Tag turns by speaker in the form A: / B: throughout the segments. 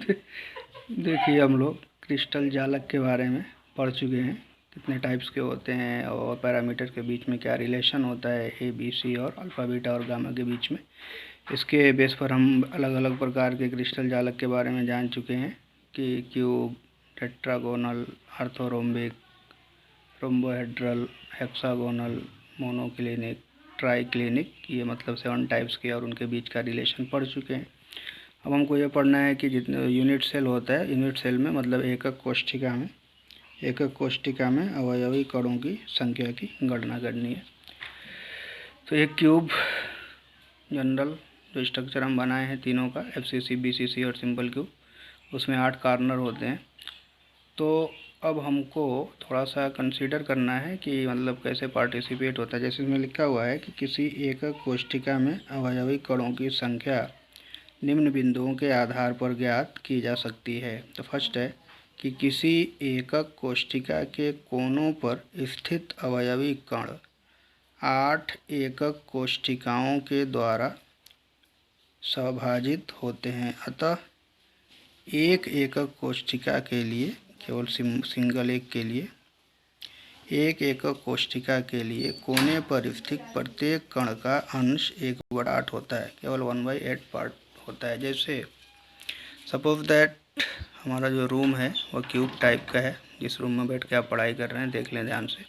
A: देखिए, हम लोग क्रिस्टल जालक के बारे में पढ़ चुके हैं, कितने टाइप्स के होते हैं और पैरामीटर के बीच में क्या रिलेशन होता है ए बी सी और अल्फ़ा बीटा और गामा के बीच में। इसके बेस पर हम अलग अलग प्रकार के क्रिस्टल जालक के बारे में जान चुके हैं कि cube, tetragonal, orthorhombic, rhombohedral, hexagonal, monoclinic, triclinic, ये मतलब 7 टाइप्स के और उनके बीच का रिलेशन पढ़ चुके हैं। अब हमको ये पढ़ना है कि जितने यूनिट सेल होता है, यूनिट सेल में मतलब एकक कोशिका में अवयवी कणों की संख्या की गणना करनी है। तो एक क्यूब जनरल जो स्ट्रक्चर हम बनाए हैं तीनों का, FCC, BCC और सिंपल क्यूब, उसमें 8 कॉर्नर होते हैं। तो अब हमको थोड़ा सा कंसीडर करना है कि मतलब कैसे पार्टिसिपेट होता है। जैसे इसमें लिखा हुआ है कि किसी एकक कोशिका में अवयवी कणों की संख्या निम्न बिंदुओं के आधार पर ज्ञात की जा सकती है। तो फर्स्ट है कि किसी एकक कोशिका के कोनों पर स्थित अवयवी कण 8 एकक कोशिकाओं के द्वारा सभाजित होते हैं। अतः एक एकक कोशिका के लिए, केवल सिंगल एक के लिए, एक एकक कोशिका के लिए कोने पर स्थित प्रत्येक कण का अंश 1/8 होता है, केवल 1/8 पार्ट होता है। जैसे सपोज दैट हमारा जो रूम है वह क्यूब टाइप का है, जिस रूम में बैठ के आप पढ़ाई कर रहे हैं, देख लें ध्यान से,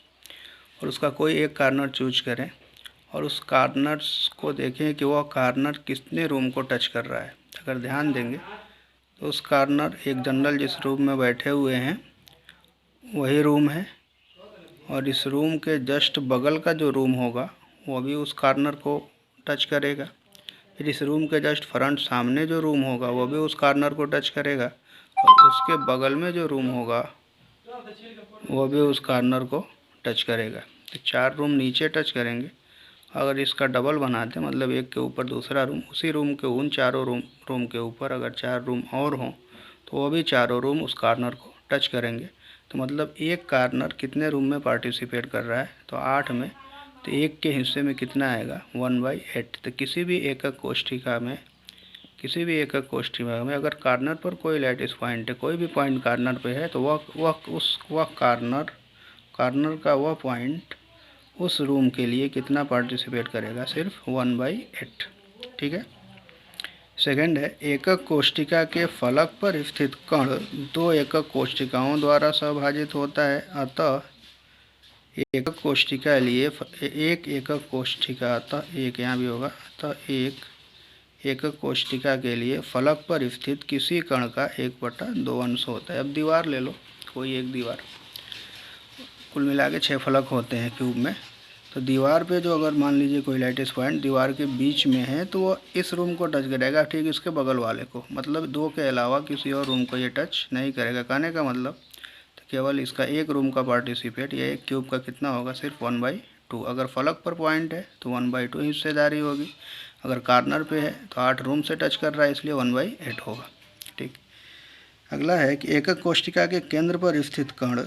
A: और उसका कोई एक कॉर्नर चूज करें और उस कॉर्नर्स को देखें कि वह कॉर्नर कितने रूम को टच कर रहा है। अगर ध्यान देंगे तो उस कॉर्नर, एक जनरल जिस रूम में बैठे हुए हैं वही रूम है, और इस रूम के जस्ट बगल का जो रूम होगा वो भी उस कॉर्नर को टच करेगा। फिर इस रूम के जस्ट फ्रंट सामने जो रूम होगा वो भी उस कॉर्नर को टच करेगा, और उसके बगल में जो रूम होगा वो भी उस कॉर्नर को टच करेगा। तो 4 रूम नीचे टच करेंगे। अगर इसका डबल बनाते हैं, मतलब एक के ऊपर दूसरा रूम, उसी रूम के उन चारों रूम के ऊपर अगर 4 रूम और हों तो वो भी चारों रूम उस कॉर्नर को टच करेंगे। तो मतलब एक कॉर्नर कितने रूम में पार्टिसिपेट कर रहा है, तो 8 में, तो एक के हिस्से में कितना आएगा, 1/8। तो किसी भी एकक कोशिका में अगर कॉर्नर पर कोई लैटिस पॉइंट है, कोई भी पॉइंट कॉर्नर पे है, तो वह कॉर्नर का वह पॉइंट उस रूम के लिए कितना पार्टिसिपेट करेगा, सिर्फ 1/8। ठीक है। सेकंड है, एकक कोशिका के फलक पर स्थित कण 2 एकक कोशिकाओं द्वारा सभाजित होता है। अतः एकक कोशिका लिए एक एकक कोशिका, अतः एक यहाँ भी होगा, अतः एक एकक कोशिका के लिए फलक पर स्थित किसी कण का 1/2 अंश होता है। अब दीवार ले लो, कोई एक दीवार, कुल मिला के 6 फलक होते हैं क्यूब में। तो दीवार पे जो अगर मान लीजिए कोई लैटिस पॉइंट दीवार के बीच में है तो वो इस रूम को टच करेगा, ठीक इसके बगल वाले को, मतलब 2 के अलावा किसी और रूम को ये टच नहीं करेगा। कहने का मतलब तो केवल इसका एक रूम का पार्टिसिपेट, या एक क्यूब का कितना होगा, सिर्फ 1/2। अगर फलक पर पॉइंट है तो 1/2 हिस्सेदारी होगी। अगर कॉर्नर पे है तो 8 रूम से टच कर रहा है, इसलिए 1/8 होगा। ठीक। अगला है कि एकक कोशिका के केंद्र पर स्थित कण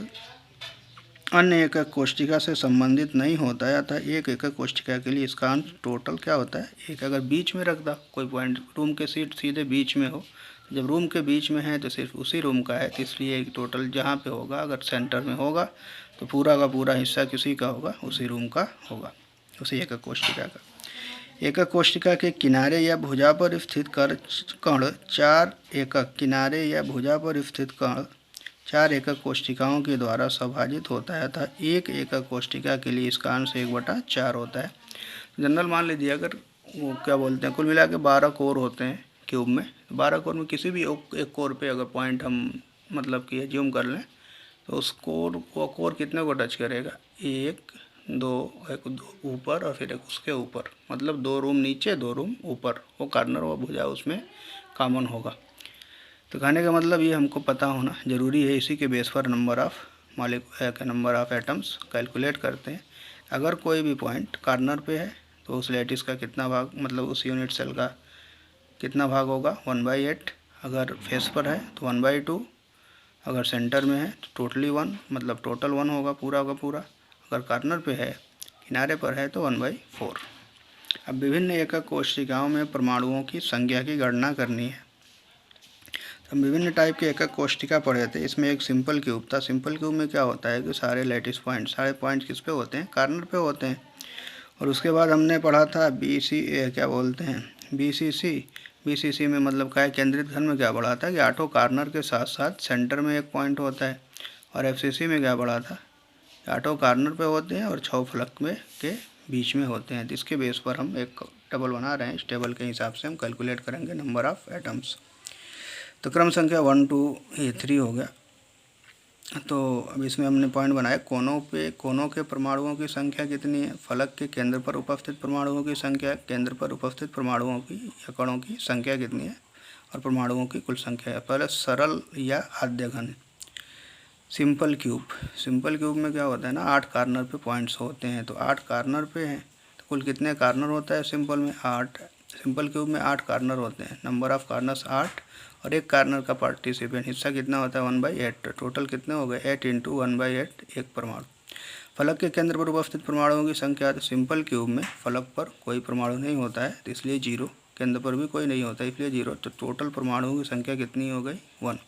A: अन्य एकक कोशिका से संबंधित नहीं होता है। अतः एक एकक कोशिका के लिए इसका अंश टोटल क्या होता है, एक। अगर बीच में रख दा कोई पॉइंट, रूम के सीधे बीच में हो, जब रूम के बीच में है तो सिर्फ उसी रूम का है, तो इसलिए टोटल जहाँ पे होगा, अगर सेंटर में होगा तो पूरा का पूरा हिस्सा किसी का होगा, उसी रूम का होगा, उसी एकक कोशिका का। एकक कोशिका के किनारे या भुजा पर स्थित कण 4 एकक किनारे या भुजा पर स्थित कण 4 एकक कोशिकाओं के द्वारा सभाजित होता है। अतः एक एकक कोशिका के लिए इसका अंश 1/4 होता है। जनरल मान लीजिए, अगर वो क्या बोलते हैं, कुल मिला के 12 कोर होते हैं क्यूब में, 12 कोर में किसी भी एक कोर पे अगर पॉइंट हम मतलब कि ज्यूम कर लें तो वो कोर कितने को टच करेगा, 1 2 एक ऊपर और फिर एक उसके ऊपर, मतलब 2 रूम नीचे 2 रूम ऊपर, वो कॉर्नर वो भुजा उसमें कॉमन होगा। तो कहने का मतलब ये हमको पता होना ज़रूरी है। इसी के बेस पर नंबर ऑफ एटम्स कैलकुलेट करते हैं। अगर कोई भी पॉइंट कॉर्नर पे है तो उस लैटिस का कितना भाग, मतलब उस यूनिट सेल का कितना भाग होगा, 1/8। अगर फेस पर है तो 1/2। अगर सेंटर में है तो टोटली 1, मतलब टोटल 1 होगा, पूरा का पूरा। अगर कॉर्नर पे है, किनारे पर है, तो 1/4। अब विभिन्न एकक कोशिकाओं में परमाणुओं की संख्या की गणना करनी है। हम विभिन्न टाइप के एकक कोष्टिका पढ़े थे। इसमें एक सिंपल क्यूब था। सिंपल क्यूब में क्या होता है कि सारे लैटिस पॉइंट, सारे पॉइंट किस पे होते हैं, कार्नर पे होते हैं। और उसके बाद हमने पढ़ा था बीसीसी में मतलब क्या है, केंद्रित घन में क्या पढ़ा था कि आठों कार्नर के साथ साथ सेंटर में एक पॉइंट होता है। और एफसीसी में क्या पढ़ा था, आठों कार्नर पे होते हैं और 6 फलक में के बीच में होते हैं। तो इसके बेस पर हम एक टेबल बना रहे हैं। इस टेबल के हिसाब से हम कैलकुलेट करेंगे नंबर ऑफ एटम्स। तो क्रम संख्या 1 2 ये 3 हो गया। तो अब इसमें हमने पॉइंट बनाया कोनों पे, कोनों के परमाणुओं की संख्या कितनी है, फलक के केंद्र पर उपस्थित परमाणुओं की संख्या, केंद्र पर उपस्थित परमाणुओं की या कणों की संख्या कितनी है, और परमाणुओं की कुल संख्या है। पहले सरल या आद्य घन। सिंपल क्यूब में क्या होता है ना, 8 कार्नर पे पॉइंट्स होते हैं। तो 8 कार्नर पे हैं तो कुल कितने कार्नर होता है सिंपल में, 8। सिंपल क्यूब में 8 कार्नर होते हैं, नंबर ऑफ कार्नर्स 8, और एक कार्नर का पार्टिसिपेंट हिस्सा कितना होता है 1/8। टोटल कितने हो गए 8 × 1/8 एक परमाणु। फलक के केंद्र पर उपस्थित परमाणुओं की संख्या, तो सिंपल क्यूब में फलक पर कोई परमाणु नहीं होता है तो इसलिए 0, केंद्र पर भी कोई नहीं होता है इसलिए 0। तो टोटल परमाणुओं की संख्या कितनी हो गई 1।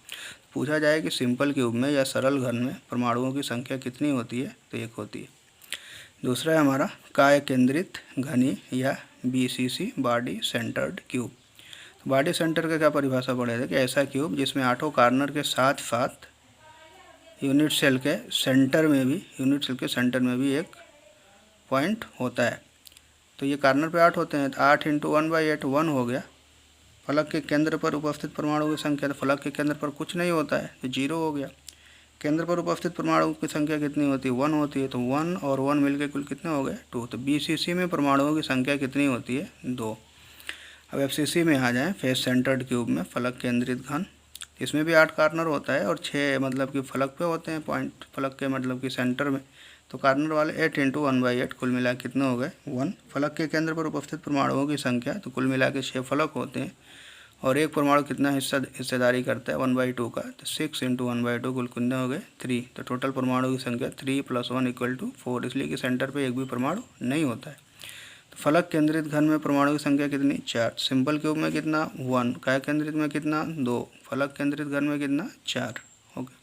A: पूछा जाए कि सिंपल क्यूब में या सरल घन में परमाणुओं की संख्या कितनी होती है, तो 1 होती है। दूसरा है हमारा काय केंद्रित घनी या BCC, body centred cube. Body centre का क्या परिभाषा पढ़े थे कि ऐसा क्यूब जिसमें 8 कार्नर के साथ साथ यूनिट सेल के सेंटर में भी एक पॉइंट होता है। तो ये कार्नर पे 8 होते हैं, तो 8 × 1/8 1 हो गया। फलक के केंद्र पर उपस्थित परमाणुओं की संख्या, तो फलक के केंद्र पर कुछ नहीं होता है तो 0 हो गया। केंद्र पर उपस्थित परमाणुओं की संख्या कितनी होती है 1 होती है, तो 1 और 1 मिलकर कुल कितने हो गए 2। तो बीसीसी में परमाणुओं की संख्या कितनी होती है 2। अब एफसीसी में आ जाएं, फेस सेंटर्ड क्यूब में फलक केंद्रित घन। इसमें भी 8 कार्नर होता है और 6 मतलब कि फलक पे होते हैं पॉइंट, फलक के मतलब कि सेंटर में। तो कार्नर वाले 8 × 1/8 कुल मिला के कितने हो गए 1। फलक के केंद्र पर उपस्थित परमाणुओं की संख्या, तो कुल मिला के 6 फलक होते हैं और एक परमाणु कितना हिस्सेदारी करता है 1/2 का, तो 6 × 1/2 कुल कितने हो गए 3। तो टोटल परमाणु की संख्या 3 + 1 = 4, इसलिए कि सेंटर पे एक भी परमाणु नहीं होता है। तो फलक केंद्रित घन में परमाणु की संख्या कितनी 4। सिंपल क्यूब में कितना 1, काय केंद्रित में कितना 2, फलक केंद्रित घन में कितना 4। ओके,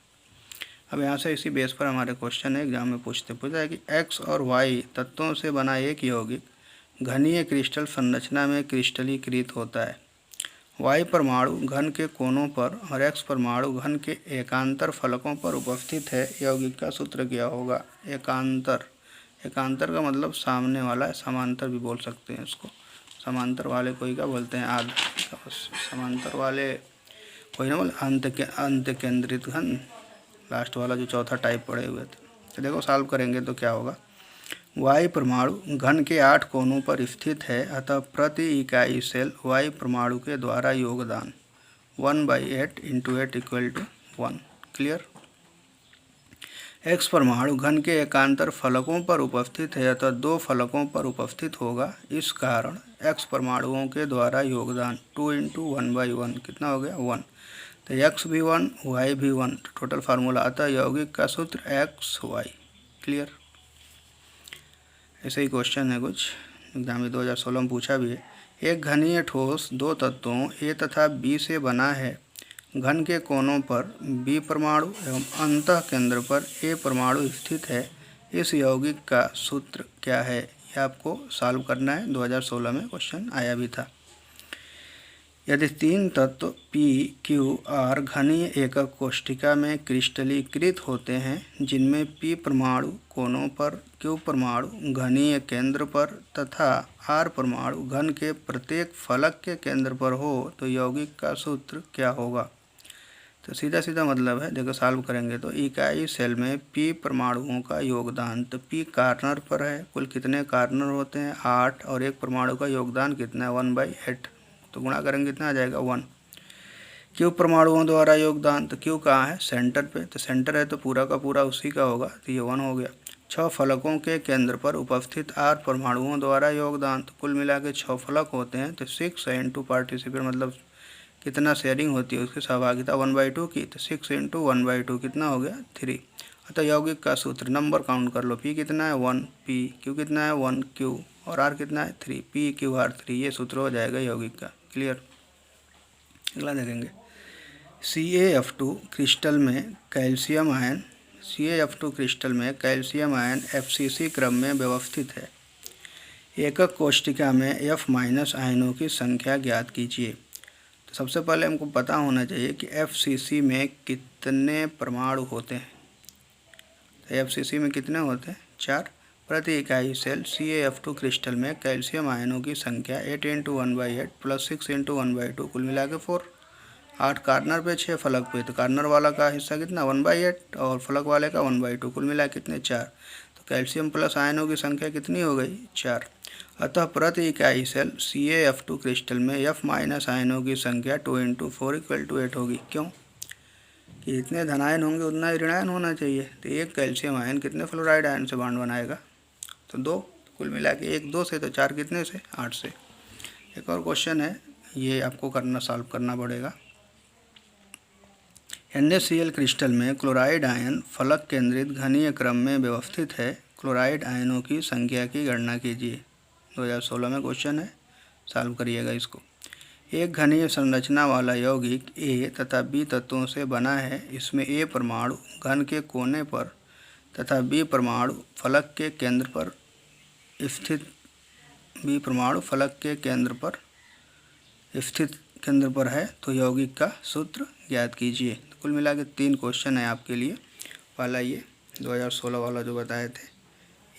A: अब यहाँ से इसी बेस पर हमारे क्वेश्चन है एग्जाम में पूछा है कि x और y तत्वों से बना एक यौगिक घनीय क्रिस्टल संरचना में क्रिस्टलीकृत होता है। y परमाणु घन के कोनों पर और x परमाणु घन के एकांतर फलकों पर उपस्थित है। यौगिक का सूत्र क्या होगा। एकांतर का मतलब सामने वाला, समांतर भी बोल सकते हैं इसको। समांतर वाले कोई का बोलते हैं आध, समांतर वाले कोई ना बोल अंत केंद्रित घन, लास्ट वाला जो चौथा टाइप पढ़े हुए थे। तो देखो सॉल्व करेंगे तो क्या होगा। y परमाणु घन के 8 कोनों पर स्थित है, अतः प्रति इकाई सेल y परमाणु के द्वारा योगदान 1/8 × 8 = 1। क्लियर। x परमाणु घन के एकांतर फलकों पर उपस्थित है, अतः 2 फलकों पर उपस्थित होगा। इस कारण x परमाणुओं के द्वारा योगदान 2 × 1/1 कितना हो गया 1। तो x भी 1 y भी 1, टोटल फार्मूला। अतः यौगिक का सूत्र XY। क्लियर। ऐसे ही क्वेश्चन है कुछ एग्जाम में 2016 में पूछा भी है। एक घनीय ठोस 2 तत्वों A तथा B से बना है। घन के कोनों पर B परमाणु एवं अंतः केंद्र पर A परमाणु स्थित है। इस यौगिक का सूत्र क्या है, यह आपको सॉल्व करना है। 2016 में क्वेश्चन आया भी था। यदि 3 तत्व P, Q, R घनीय एकक कोष्टिका में क्रिस्टलीकृत होते हैं, जिनमें P परमाणु कोनों पर, Q परमाणु घनीय केंद्र पर तथा R परमाणु घन के प्रत्येक फलक के केंद्र पर हो, तो यौगिक का सूत्र क्या होगा। तो सीधा सीधा मतलब है, देखो सॉल्व करेंगे तो इकाई सेल में P परमाणुओं का योगदान, तो P कार्नर पर है, कुल कितने कार्नर होते हैं 8, और एक परमाणु का योगदान कितना है 1/8, तो गुणा करेंगे कितना आ जाएगा 1। Q परमाणुओं द्वारा योगदान, तो Q कहाँ है सेंटर पे, तो सेंटर है तो पूरा का पूरा उसी का होगा, तो ये 1 हो गया। 6 फलकों के केंद्र पर उपस्थित R परमाणुओं द्वारा योगदान, तो कुल मिला के 6 फलक होते हैं, तो 6 × पार्टिसिपेट मतलब कितना शेयरिंग होती है उसकी सहभागिता 1/2 की, तो 6 × 1/2 कितना हो गया 3। अतः यौगिक का सूत्र, नंबर काउंट कर लो, P कितना है 1 P, Q कितना है 1 Q और R कितना है 3 P Q R 3, ये सूत्र हो जाएगा यौगिक का। क्लियर। अगला देखेंगे CaF2 क्रिस्टल में कैल्शियम आयन FCC क्रम में व्यवस्थित है। एकक कोष्ठिका में F माइनस आयनों की संख्या ज्ञात कीजिए। तो सबसे पहले हमको पता होना चाहिए कि FCC में कितने परमाणु होते हैं। तो FCC में कितने होते हैं? 4। प्रति इकाई सेल CaF2 क्रिस्टल में कैल्शियम आयनों की संख्या 8 × 1/8 + 6 × 1/2 कुल मिला के 4। 8 कार्नर पे 6 फलक पे, तो कार्नर वाला का हिस्सा कितना? 1/8 और फलक वाले का 1/2 कुल मिला कितने? 4। तो कैल्शियम प्लस आयनों की संख्या कितनी हो गई? 4। अतः प्रति इकाई सेल CaF2 क्रिस्टल में F माइनस आयनों की संख्या 2 × 4 = 8 होगी। क्यों? कि जितने धनायन होंगे उतना ही ऋणायन होना चाहिए। तो एक कैल्शियम आयन कितने फ्लोराइड आयन से बॉन्ड बनाएगा? तो 2। कुल मिला के 1 2 से, तो 4 कितने से? 8 से। एक और क्वेश्चन है, ये आपको सॉल्व करना पड़ेगा। NaCl क्रिस्टल में क्लोराइड आयन फलक केंद्रित घनीय क्रम में व्यवस्थित है। क्लोराइड आयनों की संख्या की गणना कीजिए। 2016 में क्वेश्चन है, सॉल्व करिएगा इसको। एक घनीय संरचना वाला यौगिक A तथा B तत्वों से बना है। इसमें A परमाणु घन के कोने पर तथा B परमाणु फलक के केंद्र पर है। तो यौगिक का सूत्र ज्ञात कीजिए। तो कुल मिला के 3 क्वेश्चन है आपके लिए। पहला ये 2016 वाला जो बताए थे,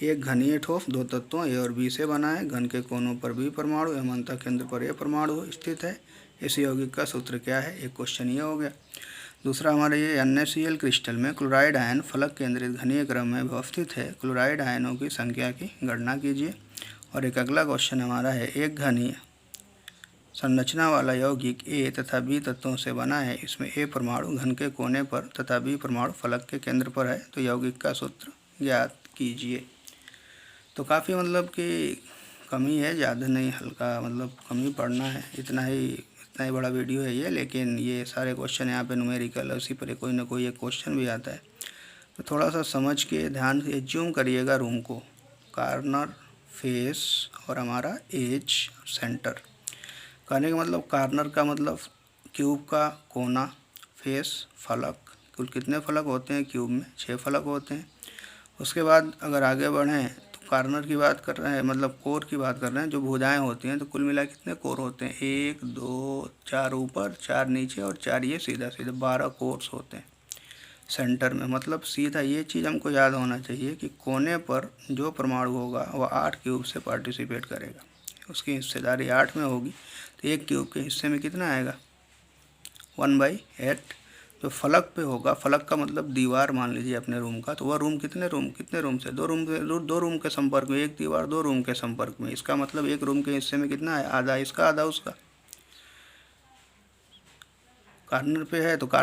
A: एक घनीय ठोस 2 तत्वों A और B से बना है। घन के कोनों पर B परमाणु एवं अंतः केंद्र पर A परमाणु स्थित है। इस यौगिक का सूत्र क्या है? एक क्वेश्चन ये हो गया। दूसरा हमारे ये NaCl क्रिस्टल में क्लोराइड आयन फलक केंद्रित घनीय क्रम में व्यवस्थित है। क्लोराइड आयनों की संख्या की गणना कीजिए। और एक अगला क्वेश्चन हमारा है, एक घनीय संरचना वाला यौगिक A तथा B तत्वों से बना है। इसमें A परमाणु घन के कोने पर तथा B परमाणु फलक के केंद्र पर है। तो यौगिक का सूत्र ज्ञात कीजिए। तो काफ़ी मतलब कि कमी है, ज़्यादा नहीं, हल्का मतलब कम ही पढ़ना है। इतना ही बड़ा वीडियो है ये, लेकिन ये सारे क्वेश्चन यहाँ पे न्यूमेरिकल है, उसी पर कोई ना कोई एक क्वेश्चन भी आता है। तो थोड़ा सा समझ के ध्यान से जूम करिएगा रूम को। कार्नर, फेस और हमारा एज, सेंटर। कहने का मतलब कार्नर का मतलब क्यूब का कोना, फेस फलक। कुल कितने फलक होते हैं क्यूब में? 6 फलक होते हैं। उसके बाद अगर आगे बढ़ें तो कार्नर की बात कर रहे हैं, मतलब कोर की बात कर रहे हैं। जो भुजाएं होती हैं, तो कुल मिला कितने कोर होते हैं? 1 2 4 ऊपर, 4 नीचे और 4 ये सीधा 12 कोर्स होते हैं सेंटर में। मतलब सीधा ये चीज़ हमको याद होना चाहिए कि कोने पर जो परमाणु होगा वह 8 क्यूब से पार्टिसिपेट करेगा। उसकी हिस्सेदारी 8 में होगी। तो एक क्यूब के हिस्से में कितना आएगा? 1/8। जो फलक पे होगा, फलक का मतलब दीवार मान लीजिए अपने रूम का, तो वह रूम कितने रूम से? 2 रूम के संपर्क में, एक दीवार 2 रूम के संपर्क में। इसका मतलब एक रूम के हिस्से में कितना है? आधा इसका आधा उसका। कार्नर पे है तो कार्नर